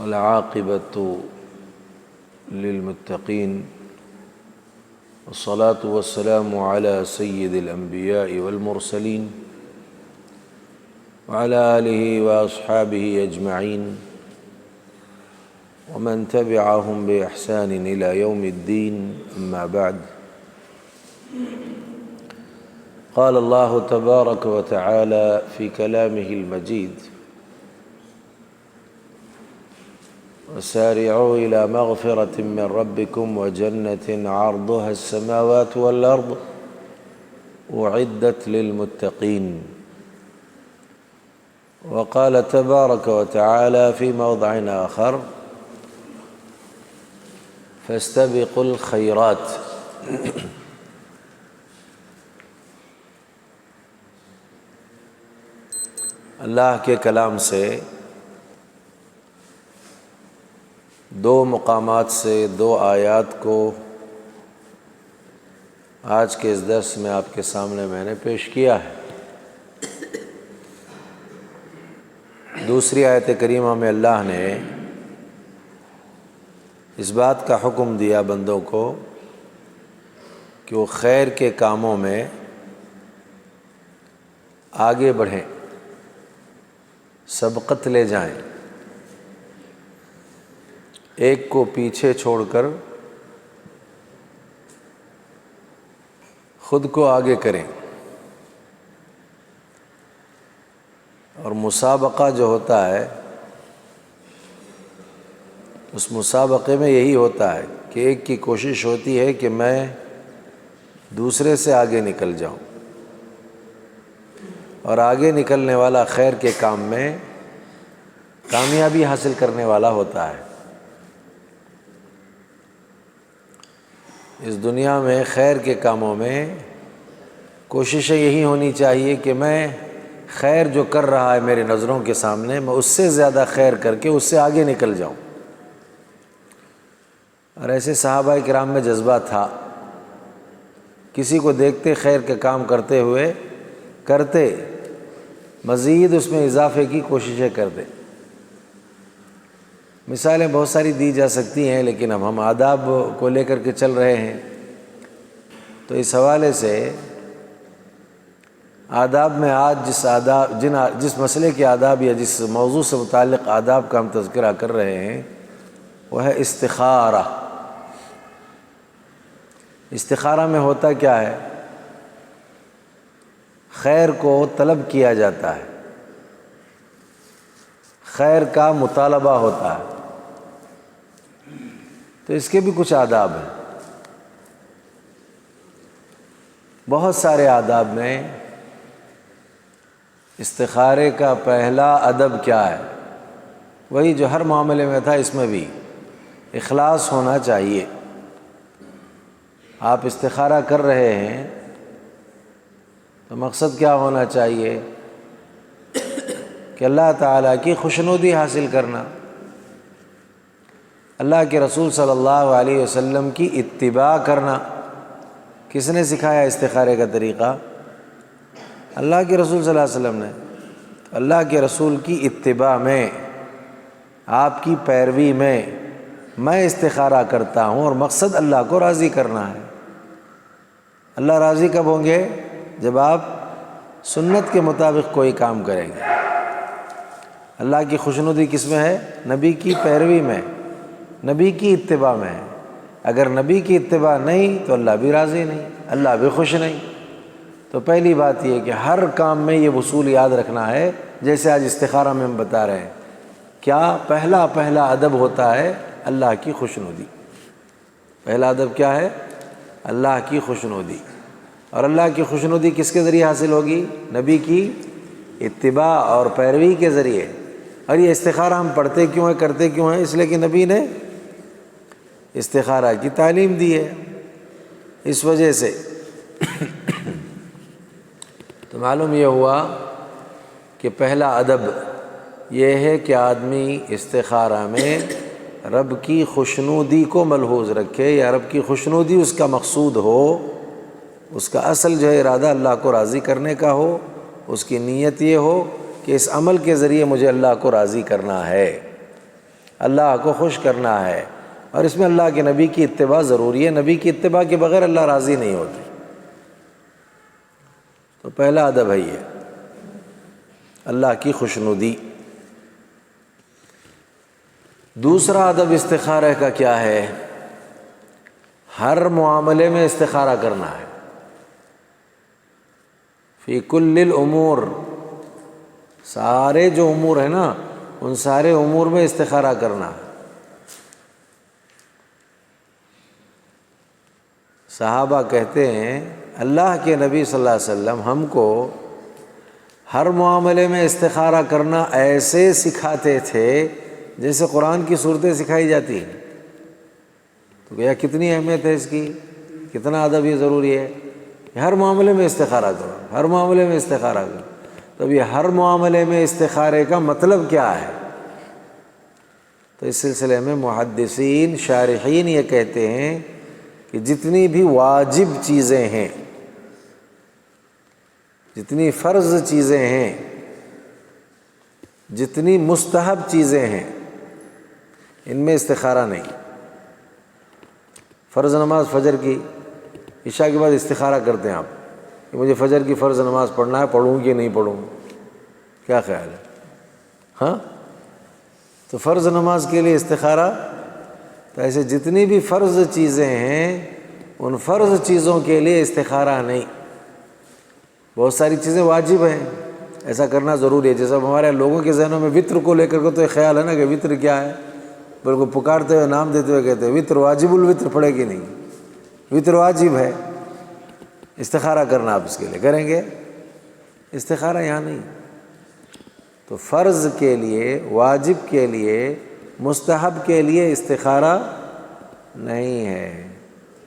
والعاقبة للمتقين والصلاة والسلام على سيد الأنبياء والمرسلين وعلى آله وأصحابه أجمعين ومن تبعهم بإحسان إلى يوم الدين. أما بعد، قال الله تبارك وتعالى في كلامه المجيد: وسارعوا إلى مغفرة من ربكم وجنة عرضها السماوات والأرض أعدت للمتقين. وقال تبارك وتعالى في موضع آخر: فاستبقوا الخيرات. اللہ کے کلام سے دو مقامات سے دو آیات کو آج کے اس درس میں آپ کے سامنے میں نے پیش کیا ہے۔ دوسری آیت کریمہ میں اللہ نے اس بات کا حکم دیا بندوں کو کہ وہ خیر کے کاموں میں آگے بڑھیں، سبقت لے جائیں، ایک کو پیچھے چھوڑ کر خود کو آگے کریں۔ اور مسابقہ جو ہوتا ہے اس مسابقے میں یہی ہوتا ہے کہ ایک کی کوشش ہوتی ہے کہ میں دوسرے سے آگے نکل جاؤں، اور آگے نکلنے والا خیر کے کام میں کامیابی حاصل کرنے والا ہوتا ہے۔ اس دنیا میں خیر کے کاموں میں کوششیں یہی ہونی چاہیے کہ میں خیر جو کر رہا ہے میرے نظروں کے سامنے، میں اس سے زیادہ خیر کر کے اس سے آگے نکل جاؤں۔ اور ایسے صحابہ کرام میں جذبہ تھا، کسی کو دیکھتے خیر کے کام کرتے ہوئے کرتے، مزید اس میں اضافے کی کوششیں کرتے۔ مثالیں بہت ساری دی جا سکتی ہیں، لیکن اب ہم آداب کو لے کر کے چل رہے ہیں، تو اس حوالے سے آداب میں آج جس مسئلے کے آداب یا جس موضوع سے متعلق آداب کا ہم تذکرہ کر رہے ہیں وہ ہے استخارہ۔ استخارہ میں ہوتا کیا ہے؟ خیر کو طلب کیا جاتا ہے، خیر کا مطالبہ ہوتا ہے، تو اس کے بھی کچھ آداب ہیں۔ بہت سارے آداب میں استخارے کا پہلا ادب کیا ہے؟ وہی جو ہر معاملے میں تھا، اس میں بھی اخلاص ہونا چاہیے۔ آپ استخارہ کر رہے ہیں تو مقصد کیا ہونا چاہیے؟ کہ اللہ تعالیٰ کی خوشنودی حاصل کرنا، اللہ کے رسول صلی اللہ علیہ وسلم کی اتباع کرنا۔ کس نے سکھایا استخارے کا طریقہ؟ اللہ کے رسول صلی اللہ علیہ وسلم نے۔ اللہ کے رسول کی اتباع میں، آپ کی پیروی میں استخارہ کرتا ہوں، اور مقصد اللہ کو راضی کرنا ہے۔ اللہ راضی کب ہوں گے؟ جب آپ سنت کے مطابق کوئی کام کریں گے۔ اللہ کی خوشنودی کس میں ہے؟ نبی کی پیروی میں، نبی کی اتباع میں ہے۔ اگر نبی کی اتباع نہیں تو اللہ بھی راضی نہیں، اللہ بھی خوش نہیں۔ تو پہلی بات یہ کہ ہر کام میں یہ اصول یاد رکھنا ہے، جیسے آج استخارہ میں ہم بتا رہے ہیں، کیا پہلا ادب ہوتا ہے اللہ کی خوشنودی۔ پہلا ادب کیا ہے؟ اللہ کی خوشنودی۔ اور اللہ کی خوشنودی کس کے ذریعے حاصل ہوگی؟ نبی کی اتباع اور پیروی کے ذریعے۔ اور یہ استخارہ ہم پڑھتے کیوں ہیں، کرتے کیوں ہیں؟ اس لیے کہ نبی نے استخارہ کی تعلیم دی ہے، اس وجہ سے۔ تو معلوم یہ ہوا کہ پہلا ادب یہ ہے کہ آدمی استخارہ میں رب کی خوشنودی کو ملحوظ رکھے، یا رب کی خوشنودی اس کا مقصود ہو، اس کا اصل جو ہے ارادہ اللہ کو راضی کرنے کا ہو، اس کی نیت یہ ہو کہ اس عمل کے ذریعے مجھے اللہ کو راضی کرنا ہے۔ اللہ کو خوش کرنا ہے، اور اس میں اللہ کے نبی کی اتباع ضروری ہے، نبی کی اتباع کے بغیر اللہ راضی نہیں ہوتے۔ تو پہلا ادب ہے یہ اللہ کی خوشنودی۔ دوسرا ادب استخارہ کا کیا ہے؟ ہر معاملے میں استخارہ کرنا ہے، فی کل الامور، سارے جو امور ہیں نا ان سارے امور میں استخارہ کرنا ہے۔ صحابہ کہتے ہیں اللہ کے نبی صلی اللہ علیہ وسلم ہم کو ہر معاملے میں استخارہ کرنا ایسے سکھاتے تھے جیسے قرآن کی صورتیں سکھائی جاتی ہیں۔ تو کیا کتنی اہمیت ہے اس کی، کتنا ادب یہ ضروری ہے کہ ہر معاملے میں استخارہ کرو، ہر معاملے میں استخارہ کرو۔ تو اب یہ ہر معاملے میں استخارے کا مطلب کیا ہے؟ تو اس سلسلے میں محدثین شارحین یہ کہتے ہیں کہ جتنی بھی واجب چیزیں ہیں، جتنی فرض چیزیں ہیں، جتنی مستحب چیزیں ہیں، ان میں استخارہ نہیں۔ فرض نماز فجر کی، عشاء کے بعد استخارہ کرتے ہیں آپ کہ مجھے فجر کی فرض نماز پڑھنا ہے، پڑھوں کہ نہیں پڑھوں، کیا خیال ہے؟ ہاں، تو فرض نماز کے لیے استخارہ، تو ایسے جتنی بھی فرض چیزیں ہیں ان فرض چیزوں کے لیے استخارہ نہیں۔ بہت ساری چیزیں واجب ہیں، ایسا کرنا ضروری ہے۔ جیسا ہمارے لوگوں کے ذہنوں میں وطر کو لے کر کے تو ایک خیال ہے نا کہ وطر کیا ہے، بالکل پکارتے ہوئے نام دیتے ہوئے کہتے ہیں وطر واجب الوطر، پڑھے گی نہیں، وطر واجب ہے، استخارہ کرنا آپ اس کے لیے کریں گے، استخارہ یہاں نہیں۔ تو فرض کے لیے، واجب کے لیے، مستحب کے لیے استخارہ نہیں ہے۔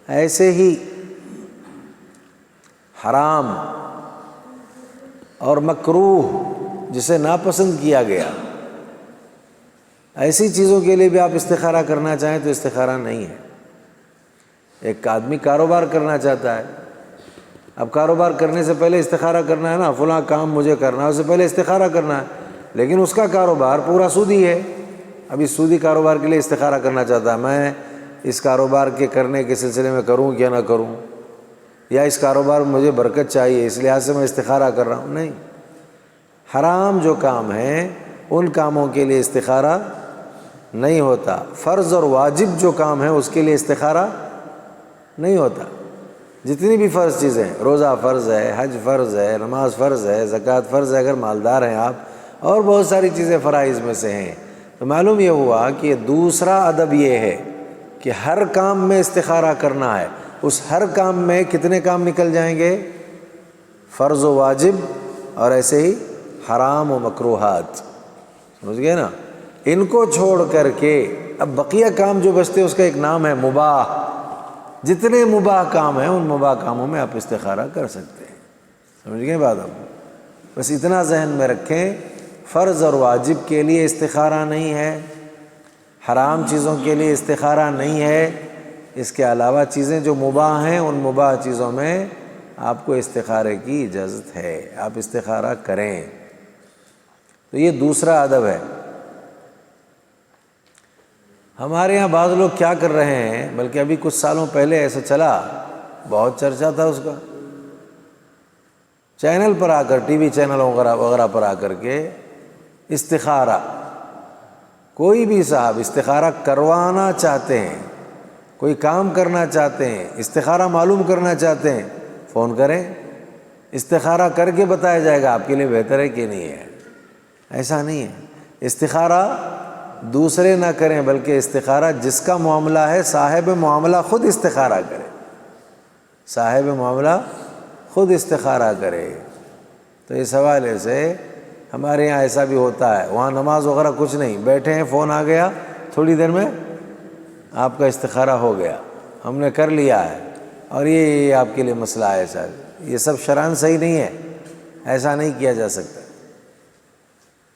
ایسے ہی حرام اور مکروہ جسے ناپسند کیا گیا، ایسی چیزوں کے لیے بھی آپ استخارہ کرنا چاہیں تو استخارہ نہیں ہے۔ ایک آدمی کاروبار کرنا چاہتا ہے، اب کاروبار کرنے سے پہلے استخارہ کرنا ہے نا، فلاں کام مجھے کرنا ہے، اس سے پہلے استخارہ کرنا ہے، لیکن اس کا کاروبار پورا سودی ہے۔ اب اس سودی کاروبار کے لیے استخارہ کرنا چاہتا ہے، میں اس کاروبار کے کرنے کے سلسلے میں کروں یا نہ کروں، یا اس کاروبار میں مجھے برکت چاہیے اس لحاظ سے میں استخارہ کر رہا ہوں، نہیں۔ حرام جو کام ہیں ان کاموں کے لیے استخارہ نہیں ہوتا، فرض اور واجب جو کام ہے اس کے لیے استخارہ نہیں ہوتا۔ جتنی بھی فرض چیزیں، روزہ فرض ہے، حج فرض ہے، نماز فرض ہے، زکوٰۃ فرض ہے اگر مالدار ہیں آپ، اور بہت ساری چیزیں فرائض میں سے ہیں، تو معلوم یہ ہوا کہ دوسرا ادب یہ ہے کہ ہر کام میں استخارہ کرنا ہے۔ اس ہر کام میں کتنے کام نکل جائیں گے؟ فرض و واجب، اور ایسے ہی حرام و مکروہات، سمجھ گئے نا؟ ان کو چھوڑ کر کے اب بقیہ کام جو بچتے ہیں اس کا ایک نام ہے مباح۔ جتنے مباح کام ہیں ان مباح کاموں میں آپ استخارہ کر سکتے ہیں، سمجھ گئے بات آپ؟ بس اتنا ذہن میں رکھیں، فرض اور واجب کے لیے استخارہ نہیں ہے، حرام چیزوں کے لیے استخارہ نہیں ہے، اس کے علاوہ چیزیں جو مباح ہیں ان مباح چیزوں میں آپ کو استخارے کی اجازت ہے، آپ استخارہ کریں۔ تو یہ دوسرا ادب ہے۔ ہمارے یہاں بعض لوگ کیا کر رہے ہیں، بلکہ ابھی کچھ سالوں پہلے ایسا چلا، بہت چرچا تھا اس کا، چینل پر آ کر، ٹی وی چینل وغیرہ پر آ کر کے استخارہ، کوئی بھی صاحب استخارہ کروانا چاہتے ہیں، کوئی کام کرنا چاہتے ہیں، استخارہ معلوم کرنا چاہتے ہیں، فون کریں، استخارہ کر کے بتایا جائے گا آپ کے لیے بہتر ہے کہ نہیں ہے۔ ایسا نہیں ہے، استخارہ دوسرے نہ کریں، بلکہ استخارہ جس کا معاملہ ہے صاحب معاملہ خود استخارہ کرے، صاحب معاملہ خود استخارہ کرے۔ تو اس حوالے سے ہمارے یہاں ایسا بھی ہوتا ہے، وہاں نماز وغیرہ کچھ نہیں، بیٹھے ہیں، فون آ گیا، تھوڑی دیر میں آپ کا استخارہ ہو گیا، ہم نے کر لیا ہے، اور یہ آپ کے لیے مسئلہ ہے صاحب، یہ سب شرعاً صحیح نہیں ہے، ایسا نہیں کیا جا سکتا۔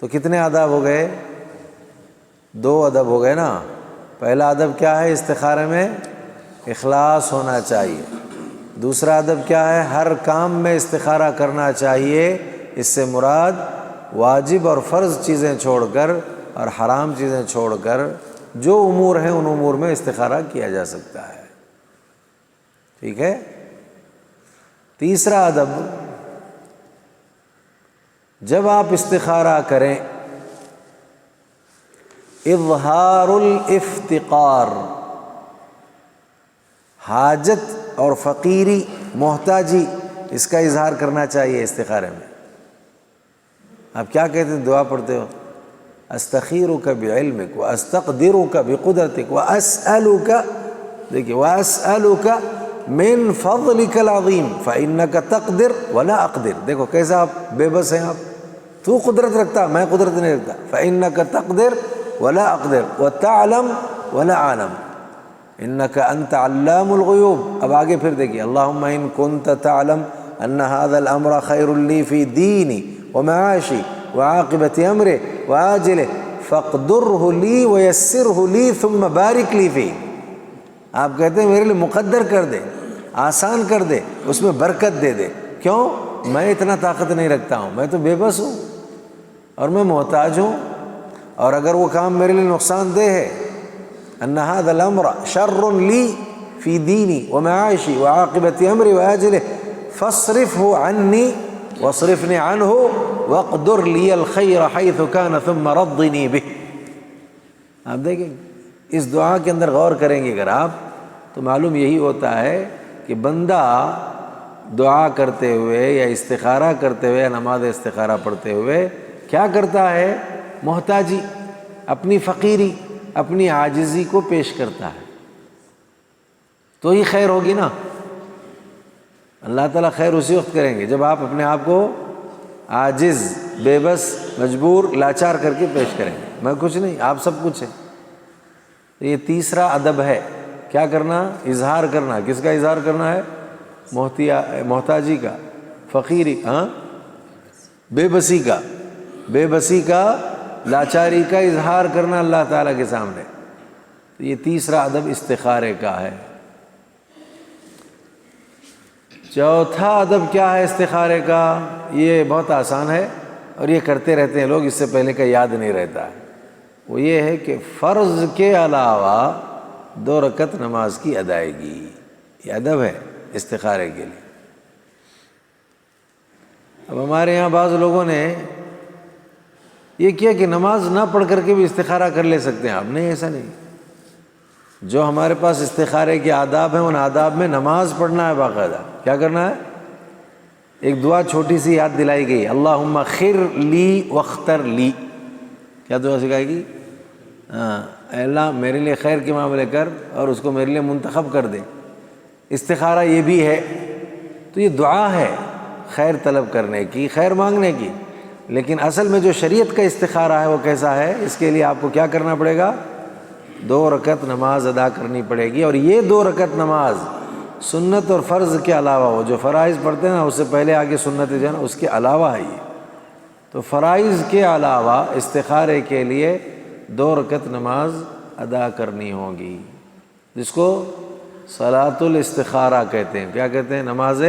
تو کتنے آداب ہو گئے؟ 2 ادب ہو گئے نا۔ پہلا ادب کیا ہے؟ استخارے میں اخلاص ہونا چاہیے۔ دوسرا ادب کیا ہے؟ ہر کام میں استخارہ کرنا چاہیے، اس سے مراد واجب اور فرض چیزیں چھوڑ کر اور حرام چیزیں چھوڑ کر جو امور ہیں ان امور میں استخارہ کیا جا سکتا ہے. ٹھیک ہے. تیسرا ادب، جب آپ استخارہ کریں اظہار الافتقار، حاجت اور فقیری، محتاجی، اس کا اظہار کرنا چاہیے استخارے میں. آپ کیا کہتے ہیں دعا پڑھتے ہو؟ استخیرک بعلمک واستقدرک بقدرتک واسألک، دیکھیے واسألک من فضلک العظیم فانک تقدر ولا اقدر. دیکھو کیسا آپ بے بس ہیں، آپ تو قدرت رکھتا میں قدرت نہیں رکھتا. فانک تقدر ولا اقدر وتعلم ولا اعلم انک انت علام الغیوب. اب آگے پھر دیکھیے اللہم ان کنت تعلم ان هذا الامر خیر لی فی دینی ومعاشی وعاقبت امرِ وآجلہ فاقدرہ لی ویسرہ لی ثم بارک لی فی. آپ کہتے ہیں میرے لیے مقدر کر دے، آسان کر دے، اس میں برکت دے دے. کیوں؟ میں اتنا طاقت نہیں رکھتا ہوں، میں تو بے بس ہوں اور میں محتاج ہوں، اور اگر وہ کام میرے لیے نقصان دہ ہے، ان هذا الامر شر لی فی دینی ومعاشی وعاقبت امری واجلہ فاصرفہ عنی واصرفنی عنہ واقدر لی الخیر حیث کان ثم رضنی بہ. آپ دیکھیں اس دعا کے اندر غور کریں گے اگر آپ، تو معلوم یہی ہوتا ہے کہ بندہ دعا کرتے ہوئے یا استخارہ کرتے ہوئے یا نماز استخارہ پڑھتے ہوئے کیا کرتا ہے؟ محتاجی، اپنی فقیری، اپنی عاجزی کو پیش کرتا ہے. تو ہی خیر ہوگی نا. اللہ تعالیٰ خیر اسی وقت کریں گے جب آپ اپنے آپ کو عاجز، بے بس، مجبور، لاچار کر کے پیش کریں گے. میں کچھ نہیں، آپ سب کچھ ہیں. یہ تیسرا ادب ہے، کیا کرنا؟ اظہار کرنا. کس کا اظہار کرنا ہے؟ محتاجی کا، فقیری، بے بسی کا، بے بسی کا، لاچاری کا اظہار کرنا اللہ تعالیٰ کے سامنے. تو یہ تیسرا ادب استخارے کا ہے. چوتھا ادب کیا ہے استخارے کا؟ یہ بہت آسان ہے اور یہ کرتے رہتے ہیں لوگ، اس سے پہلے کا یاد نہیں رہتا ہے. وہ یہ ہے کہ فرض کے علاوہ 2 رکعت نماز کی ادائیگی. یہ ادب ہے استخارے کے لیے. اب ہمارے یہاں بعض لوگوں نے یہ کیا کہ نماز نہ پڑھ کر کے بھی استخارہ کر لے سکتے ہیں آپ. نہیں، ایسا نہیں. جو ہمارے پاس استخارے کے آداب ہیں ان آداب میں نماز پڑھنا ہے باقاعدہ. کیا کرنا ہے؟ ایک دعا چھوٹی سی یاد دلائی گئی، اللہم خر لی واختر لی. کیا دعا سکھائے گی؟ اے اللہ میرے لیے خیر کے معاملے کر اور اس کو میرے لیے منتخب کر دے. استخارہ یہ بھی ہے. تو یہ دعا ہے خیر طلب کرنے کی، خیر مانگنے کی. لیکن اصل میں جو شریعت کا استخارہ ہے وہ کیسا ہے؟ اس کے لیے آپ کو کیا کرنا پڑے گا؟ 2 رکعت نماز ادا کرنی پڑے گی. اور یہ 2 رکعت نماز سنت اور فرض کے علاوہ، وہ جو فرائض پڑھتے ہیں نا اس سے پہلے آگے سنت جو ہے نا اس کے علاوہ ہے یہ. تو فرائض کے علاوہ استخارے کے لیے 2 رکعت نماز ادا کرنی ہوگی، جس کو صلاۃ الاستخارہ کہتے ہیں. کیا کہتے ہیں؟ نماز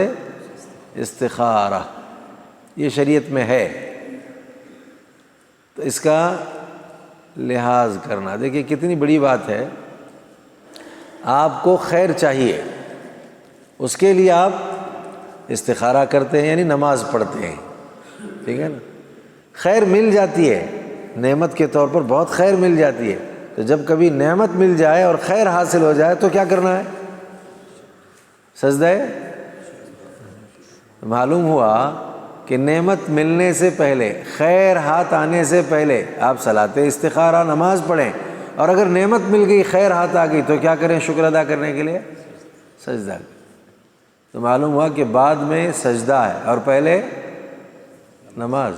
استخارہ. یہ شریعت میں ہے، تو اس کا لحاظ کرنا. دیکھیے کتنی بڑی بات ہے. آپ کو خیر چاہیے، اس کے لیے آپ استخارہ کرتے ہیں، یعنی نماز پڑھتے ہیں. ٹھیک ہے نا؟ خیر مل جاتی ہے نعمت کے طور پر، بہت خیر مل جاتی ہے. تو جب کبھی نعمت مل جائے اور خیر حاصل ہو جائے تو کیا کرنا ہے؟ سجدہ. معلوم ہوا کہ نعمت ملنے سے پہلے، خیر ہاتھ آنے سے پہلے آپ صلاۃ استخارہ نماز پڑھیں، اور اگر نعمت مل گئی، خیر ہاتھ آ گئی، تو کیا کریں شکر ادا کرنے کے لیے؟ سجدہ. تو معلوم ہوا کہ بعد میں سجدہ ہے اور پہلے نماز.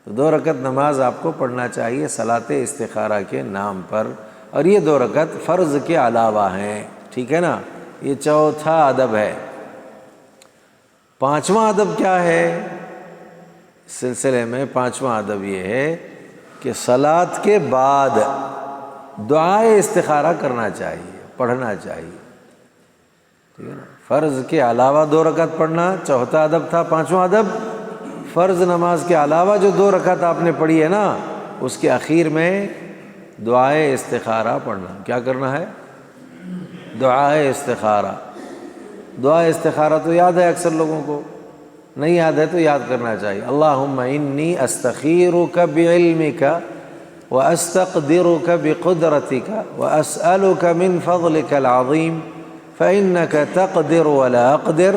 تو 2 رکعت نماز آپ کو پڑھنا چاہیے صلاۃ استخارہ کے نام پر، اور یہ 2 رکعت فرض کے علاوہ ہیں. ٹھیک ہے نا؟ یہ چوتھا ادب ہے. 5واں ادب کیا ہے اس سلسلے میں؟ 5واں ادب یہ ہے کہ صلاۃ کے بعد دعائے استخارہ کرنا چاہیے، پڑھنا چاہیے. ٹھیک ہے نا؟ فرض کے علاوہ 2 رکعت پڑھنا چوتھا ادب تھا. 5واں ادب فرض نماز کے علاوہ جو 2 رکعت آپ نے پڑھی ہے نا، اس کے اخیر میں دعائے استخارہ پڑھنا. کیا کرنا ہے؟ دعائے استخارہ. دعائے استخارہ تو یاد ہے اکثر لوگوں کو، نہیں یاد ہے تو یاد کرنا چاہیے. اللہم انی استخیرک بعلمک واستقدرک بقدرتک واسألک من فضلک العظیم فإنک تقدر ولا اقدر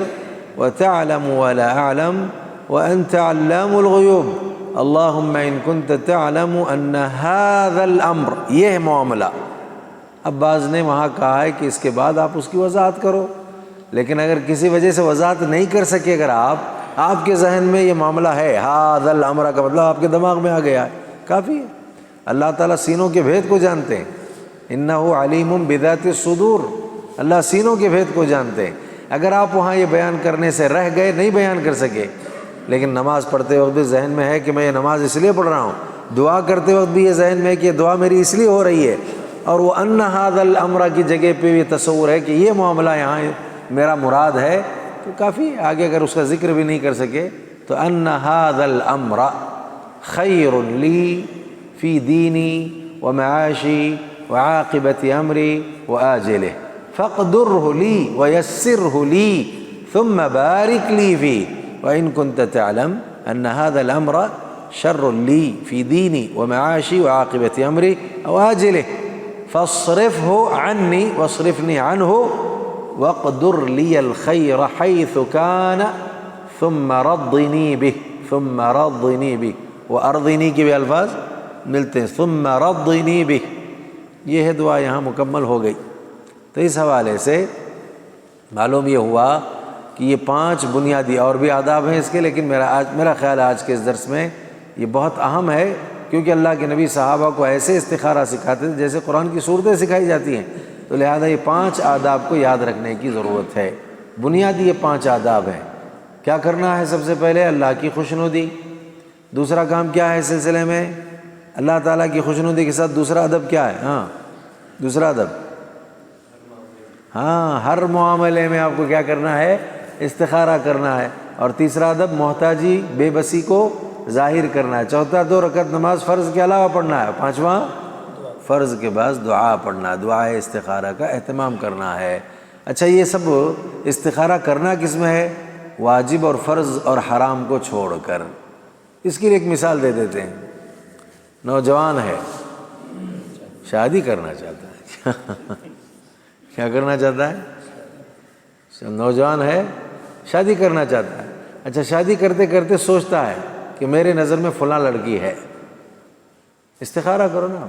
وتعلم ولا اعلم وانت علام الغیوب. اللہم ان کنت تعلم ان هذا الامر، یہ ہے معاملہ. اب بعض نے وہاں کہا ہے کہ اس کے بعد آپ اس کی وضاحت کرو، لیکن اگر کسی وجہ سے وضاحت نہیں کر سکے، اگر آپ کے ذہن میں یہ معاملہ ہے، هذا الامر کا مطلب آپ کے دماغ میں آ گیا ہے، کافی ہے. اللہ تعالیٰ سینوں کے بھید کو جانتے ہیں. انہ علیم بذات الصدور، اللہ سینوں کے بھید کو جانتے ہیں. اگر آپ وہاں یہ بیان کرنے سے رہ گئے، نہیں بیان کر سکے، لیکن نماز پڑھتے وقت بھی ذہن میں ہے کہ میں یہ نماز اس لیے پڑھ رہا ہوں، دعا کرتے وقت بھی یہ ذہن میں ہے کہ یہ دعا میری اس لیے ہو رہی ہے، اور وہ ان ھذا الامر کی جگہ پہ یہ تصور ہے کہ یہ معاملہ یہاں میرا مراد ہے، تو کافی ہے. آگے اگر اس کا ذکر بھی نہیں کر سکے تو ان ھذا الامر خیر لی فی دینی ومعاشی وعاقبت امری وآجلہ فاقدرہ لی ویسرہ لی ثم بارک لی فی وإن كنت تعلم أن هذا الأمر شر لي في ديني ومعاشي وعاقبة أمري وآجله فاصرفه عني واصرفني عنه واقدر لي الخير حيث كان ثم رضني به وأرضني کے بھی الفاظ ملتے ہیں. ثم رضني به، یہ ہے دعا یہاں مکمل ہو گئی. تو اس حوالے سے معلوم یہ ہوا کہ یہ 5 بنیادی اور بھی آداب ہیں اس کے، لیکن میرا خیال آج کے اس درس میں یہ بہت اہم ہے، کیونکہ اللہ کے نبی صحابہ کو ایسے استخارہ سکھاتے تھے جیسے قرآن کی صورتیں سکھائی جاتی ہیں. تو لہذا یہ 5 آداب کو یاد رکھنے کی ضرورت ہے. بنیادی یہ 5 آداب ہیں. کیا کرنا ہے؟ سب سے پہلے اللہ کی خوشنودی. دوسرا کام کیا ہے اس سلسلے میں؟ اللہ تعالیٰ کی خوشنودی کے ساتھ دوسرا ادب کیا ہے؟ دوسرا ادب ہر معاملے میں آپ کو کیا کرنا ہے؟ استخارہ کرنا ہے. اور تیسرا ادب محتاجی بے بسی کو ظاہر کرنا ہے. چوتھا 2 رکعت نماز فرض کے علاوہ پڑھنا ہے. 5واں فرض کے بعد دعا پڑھنا ہے، دعائے استخارہ کا اہتمام کرنا ہے. اچھا، یہ سب استخارہ کرنا کس میں ہے؟ واجب اور فرض اور حرام کو چھوڑ کر. اس کی ایک مثال دے دیتے ہیں. نوجوان ہے، شادی کرنا چاہتا ہے. کیا کرنا چاہتا ہے؟ نوجوان ہے، شادی کرنا چاہتا ہے. اچھا، شادی کرتے کرتے سوچتا ہے کہ میرے نظر میں فلاں لڑکی ہے. استخارہ کرو نا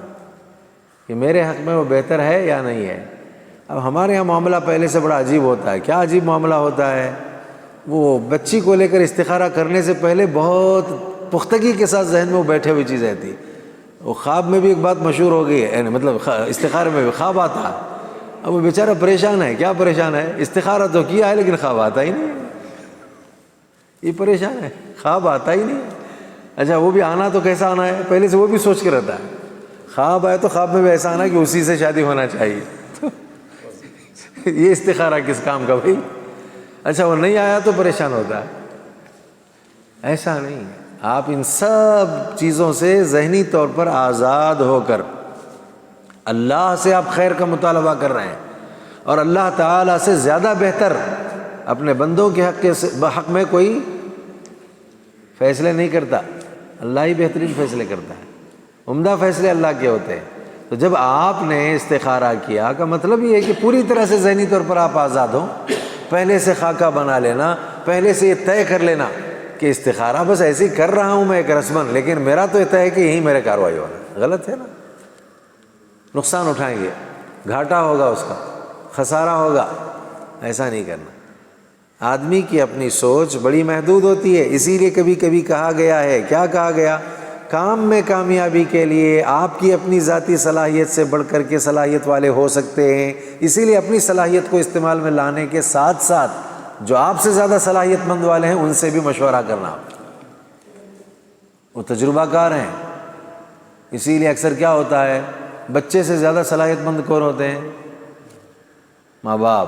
کہ میرے حق میں وہ بہتر ہے یا نہیں ہے. اب ہمارے یہاں معاملہ پہلے سے بڑا عجیب ہوتا ہے. کیا عجیب معاملہ ہوتا ہے؟ وہ بچی کو لے کر استخارہ کرنے سے پہلے بہت پختگی کے ساتھ ذہن میں وہ بیٹھے ہوئی چیز رہتی. وہ خواب میں بھی ایک بات مشہور ہو گئی ہے، مطلب استخارے میں بھی خواب آتا. اب وہ بیچارہ پریشان ہے. کیا پریشان ہے؟ استخارہ تو کیا ہے لیکن خواب آتا ہی نہیں. یہ پریشان ہے، خواب آتا ہی نہیں. اچھا، وہ بھی آنا تو کیسا آنا ہے؟ پہلے سے وہ بھی سوچ کے رہتا ہے. خواب آئے تو خواب میں بھی ایسا آنا کہ اسی سے شادی ہونا چاہیے. یہ استخارہ کس کام کا بھائی؟ اچھا، وہ نہیں آیا تو پریشان ہوتا ہے. ایسا نہیں ہے. آپ ان سب چیزوں سے ذہنی طور پر آزاد ہو کر اللہ سے آپ خیر کا مطالبہ کر رہے ہیں، اور اللہ تعالیٰ سے زیادہ بہتر اپنے بندوں کے حق میں کوئی فیصلے نہیں کرتا. اللہ ہی بہترین فیصلے کرتا ہے. عمدہ فیصلے اللہ کے ہوتے ہیں. تو جب آپ نے استخارہ کیا کا مطلب یہ ہے کہ پوری طرح سے ذہنی طور پر آپ آزاد ہوں. پہلے سے خاکہ بنا لینا، پہلے سے یہ طے کر لینا کہ استخارہ بس ایسے ہی کر رہا ہوں میں ایک رسمن، لیکن میرا تو یہ طے ہے کہ یہی میرے کارروائی ہونا. غلط ہے نا. نقصان اٹھائیں گے، گھاٹا ہوگا، اس کا خسارہ ہوگا. ایسا نہیں کرنا. آدمی کی اپنی سوچ بڑی محدود ہوتی ہے. اسی لیے کبھی کبھی کہا گیا ہے، کیا کہا گیا؟ کام میں کامیابی کے لیے آپ کی اپنی ذاتی صلاحیت سے بڑھ کر کے صلاحیت والے ہو سکتے ہیں. اسی لیے اپنی صلاحیت کو استعمال میں لانے کے ساتھ ساتھ جو آپ سے زیادہ صلاحیت مند والے ہیں ان سے بھی مشورہ کرنا. وہ تجربہ کار ہیں. اسی لیے اکثر کیا ہوتا ہے، بچے سے زیادہ صلاحیت مند کون ہوتے ہیں؟ ماں باپ.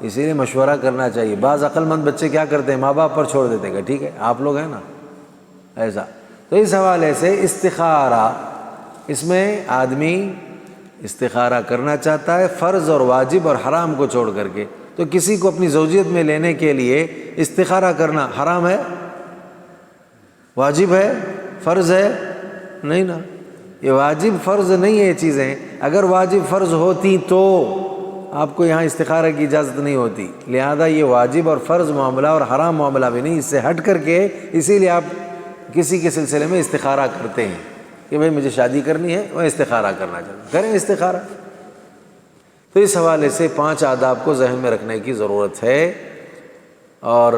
اسی لیے مشورہ کرنا چاہیے. بعض عقل مند بچے کیا کرتے ہیں، ماں باپ پر چھوڑ دیتے ہیں کہ ٹھیک ہے آپ لوگ ہیں نا. ایسا تو اس حوالے سے استخارہ اس میں آدمی استخارہ کرنا چاہتا ہے فرض اور واجب اور حرام کو چھوڑ کر کے، تو کسی کو اپنی زوجیت میں لینے کے لیے استخارہ کرنا حرام ہے، واجب ہے، فرض ہے؟ نہیں نا، یہ واجب فرض نہیں ہے یہ چیزیں۔ اگر واجب فرض ہوتی تو آپ کو یہاں استخارہ کی اجازت نہیں ہوتی، لہذا یہ واجب اور فرض معاملہ اور حرام معاملہ بھی نہیں، اس سے ہٹ کر کے اسی لیے آپ کسی کے سلسلے میں استخارہ کرتے ہیں کہ بھئی مجھے شادی کرنی ہے، میں استخارہ کرنا چاہتا ہوں، کریں استخارہ۔ تو اس حوالے سے 5 آداب کو ذہن میں رکھنے کی ضرورت ہے، اور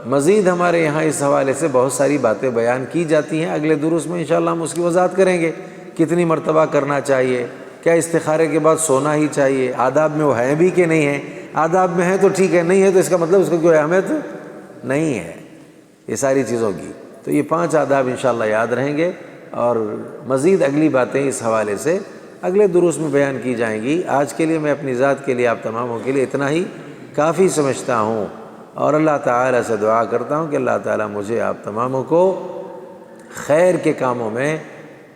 مزید ہمارے یہاں اس حوالے سے بہت ساری باتیں بیان کی جاتی ہیں۔ اگلے دروس میں انشاءاللہ ہم اس کی وضاحت کریں گے، کتنی مرتبہ کرنا چاہیے، کیا استخارے کے بعد سونا ہی چاہیے، آداب میں وہ ہیں بھی کہ نہیں ہیں، آداب میں ہیں تو ٹھیک ہے، نہیں ہے تو اس کا مطلب اس کو کوئی اہمیت نہیں ہے یہ ساری چیزوں کی۔ تو یہ 5 آداب انشاءاللہ یاد رہیں گے، اور مزید اگلی باتیں اس حوالے سے اگلے دروس میں بیان کی جائیں گی۔ آج کے لیے میں اپنی ذات کے لیے آپ تماموں کے لیے اتنا ہی کافی سمجھتا ہوں، اور اللہ تعالیٰ سے دعا کرتا ہوں کہ اللہ تعالیٰ مجھے آپ تماموں کو خیر کے کاموں میں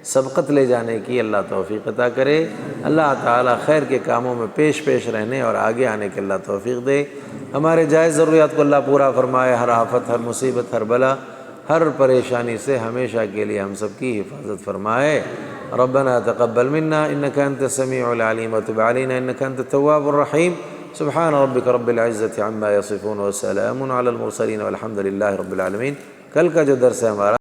سبقت لے جانے کی اللہ توفیق عطا کرے۔ اللہ تعالیٰ خیر کے کاموں میں پیش رہنے اور آگے آنے کے اللہ توفیق دے۔ ہمارے جائز ضروریات کو اللہ پورا فرمائے، ہر آفت، ہر مصیبت، ہر بلا، ہر پریشانی سے ہمیشہ کے لیے ہم سب کی حفاظت فرمائے۔ ربنا تقبل منا انک انت السمیع العلیم وتب علینا انک انت التواب الرحیم۔ سبحان ربک رب العزت عما یصفون وسلام علی المرسلین والحمد للہ رب العالمین۔ کل کا جو درس ہے ہمارا